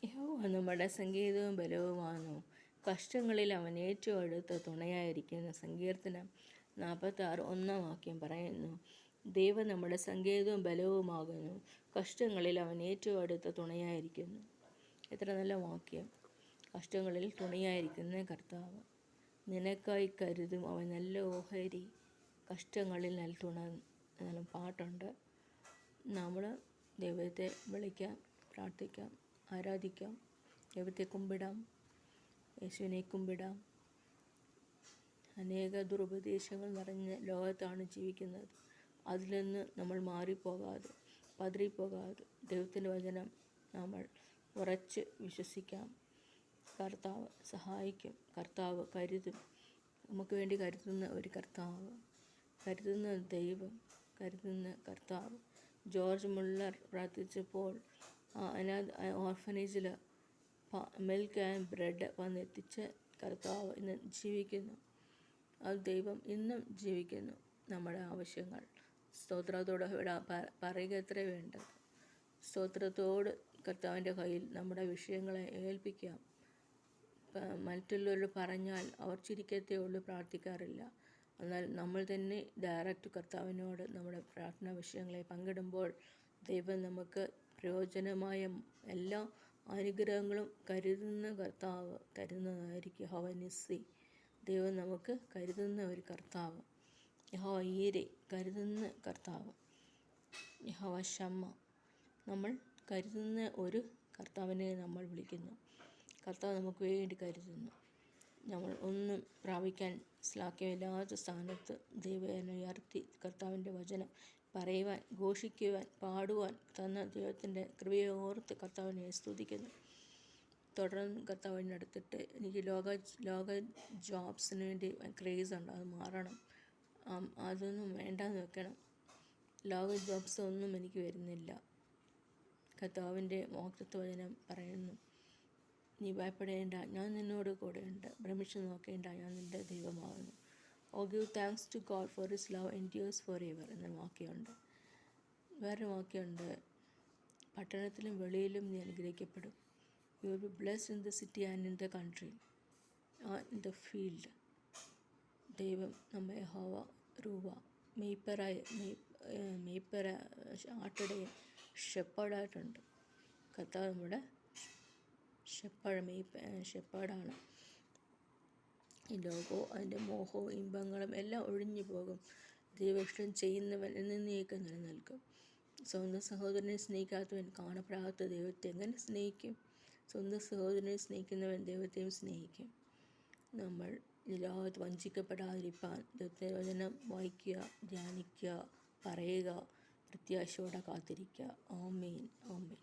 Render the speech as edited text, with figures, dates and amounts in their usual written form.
യഹോവ നമ്മുടെ സംഗീതവും ബലവുമാകുന്നു. കഷ്ടങ്ങളിൽ അവൻ ഏറ്റവും അടുത്ത തുണയായിരിക്കുന്ന. സങ്കീർത്തനം 46:1 പറയുന്നു, ദൈവം നമ്മുടെ സംഗീതവും ബലവുമാകുന്നു, കഷ്ടങ്ങളിൽ അവൻ ഏറ്റവും അടുത്ത തുണയായിരിക്കുന്നു. എത്ര നല്ല വാക്യം! കഷ്ടങ്ങളിൽ തുണയായിരിക്കുന്ന കർത്താവ് നിനക്കായി കരുതും, അവൻ നല്ല ഓഹരി. കഷ്ടങ്ങളിൽ നല്ല തുണ നല്ല പാട്ടുണ്ട്. നമ്മൾ ദൈവത്തെ വിളിക്കാം, പ്രാർത്ഥിക്കാം, ആരാധിക്കാം, ദൈവത്തെ കുമ്പിടാം, യേശുവിനെ കുമ്പിടാം. അനേക ദുരുപദേശങ്ങൾ നിറഞ്ഞ ലോകത്താണ് ജീവിക്കുന്നത്. അതിൽ നിന്ന് നമ്മൾ മാറിപ്പോകാതെ, പതറിപ്പോകാതെ ദൈവത്തിൻ്റെ വചനം നമ്മൾ ഉറച്ച് വിശ്വസിക്കാം. കർത്താവ് സഹായിക്കും, കർത്താവ് കരുതും. നമുക്ക് വേണ്ടി കരുതുന്ന ഒരു കർത്താവ്, കരുതുന്ന ദൈവം, കരുതുന്ന കർത്താവ്. ജോർജ് മുള്ളർ പ്രാർത്ഥിച്ചപ്പോൾ ഓർഫനേജിൽ മിൽക്ക് ആൻഡ് ബ്രെഡ് വന്നെത്തിച്ച കർത്താവ് ഇന്ന് ജീവിക്കുന്നു. അത് ദൈവം ഇന്നും ജീവിക്കുന്നു. നമ്മുടെ ആവശ്യങ്ങൾ സ്തോത്രത്തോടെ പറയുക എത്ര വേണ്ടത്. സ്തോത്രത്തോട് കർത്താവിൻ്റെ കയ്യിൽ നമ്മുടെ വിഷയങ്ങളെ ഏൽപ്പിക്കാം. മറ്റുള്ളവരോട് പറഞ്ഞാൽ അവർ ചിരിക്കത്തേ ഉള്ളൂ, പ്രാർത്ഥിക്കാറില്ല. എന്നാൽ നമ്മൾ തന്നെ ഡയറക്റ്റ് കർത്താവിനോട് നമ്മുടെ പ്രാർത്ഥനാ വിഷയങ്ങളെ പങ്കിടുമ്പോൾ ദൈവം നമുക്ക് പ്രയോജനമായ എല്ലാ അനുഗ്രഹങ്ങളും കരുതുന്ന കർത്താവ് തരുന്നതായിരിക്കും. യഹോവ നിസ്സി, ദൈവം നമുക്ക് കരുതുന്ന ഒരു കർത്താവ്. യഹോവ ഈരെ, കരുതുന്ന കർത്താവ്. യഹോവ ഷമ്മ, നമ്മൾ കരുതുന്ന ഒരു കർത്താവിനെ നമ്മൾ വിളിക്കുന്നു. കർത്താവ് നമുക്ക് വേണ്ടി കരുതുന്നു. നമ്മൾ ഒന്നും പ്രാപിക്കാൻ ശ്ലാഘ്യമില്ലാത്ത സ്ഥാനത്ത് ദൈവം ഉയർത്തി കർത്താവിൻ്റെ വചനം പറയുവാൻ, ഘോഷിക്കുവാൻ, പാടുവാൻ തന്ന ദൈവത്തിൻ്റെ കൃപയെ ഓർത്ത് കർത്താവിനെ സ്തുതിക്കുന്നു. തുടർന്ന് കർത്താവിനെ അടുത്തിട്ട് എനിക്ക് ലോക ജോബ്സിന് വേണ്ടി ക്രേസ് ഉണ്ട്, അത് മാറണം, അതൊന്നും വേണ്ടാന്ന് വെക്കണം. ലോക ജോബ്സ് ഒന്നും എനിക്ക് വരുന്നില്ല. കർത്താവിൻ്റെ വാഗ്ദത്ത വചനം പറയുന്നു, നീ ഭയപ്പെടേണ്ട, ഞാൻ നിന്നോട് കൂടെയുണ്ട്, ഭ്രമിച്ചു നോക്കേണ്ട, ഞാൻ നിൻ്റെ ദൈവമാകുന്നു. Oh give thanks to God for his love endures for ever എന്നൊരു വാക്യമുണ്ട്. വേറെ വാക്യമുണ്ട്, പട്ടണത്തിലും വെളിയിലും നീ അനുഗ്രഹിക്കപ്പെടും. You will be blessed in the city and in the country, in the field. ദൈവം നമ്മെ യഹോവ രൂപ മെയ്പ്പര ആട്ടിടയൻ ഷെപ്പേർഡായിട്ടുണ്ട്. കർത്താവ് നമ്മുടെ ഷെപ്പേർഡാണ്. ഈ ലോകവും അതിൻ്റെ മോഹവും ഇമ്പങ്ങളും എല്ലാം ഒഴിഞ്ഞു പോകും. ദൈവഇഷ്ടം ചെയ്യുന്നവൻ എന്നേക്കും നിലനിൽക്കും. സ്വന്തം സഹോദരനെ സ്നേഹിക്കാത്തവൻ കാണപ്പെടാത്ത ദൈവത്തെ എങ്ങനെ സ്നേഹിക്കും? സ്വന്തം സഹോദരനെ സ്നേഹിക്കുന്നവൻ ദൈവത്തെയും സ്നേഹിക്കും. നമ്മൾ ഈ ലോകത്ത് വഞ്ചിക്കപ്പെടാതിരിക്കാൻ ദൈവത്തിൻ്റെ വചനം വായിക്കുക, ധ്യാനിക്കുക, പറയുക, പ്രത്യാശയോടെ കാത്തിരിക്കുക. ആമേൻ, ആമേൻ.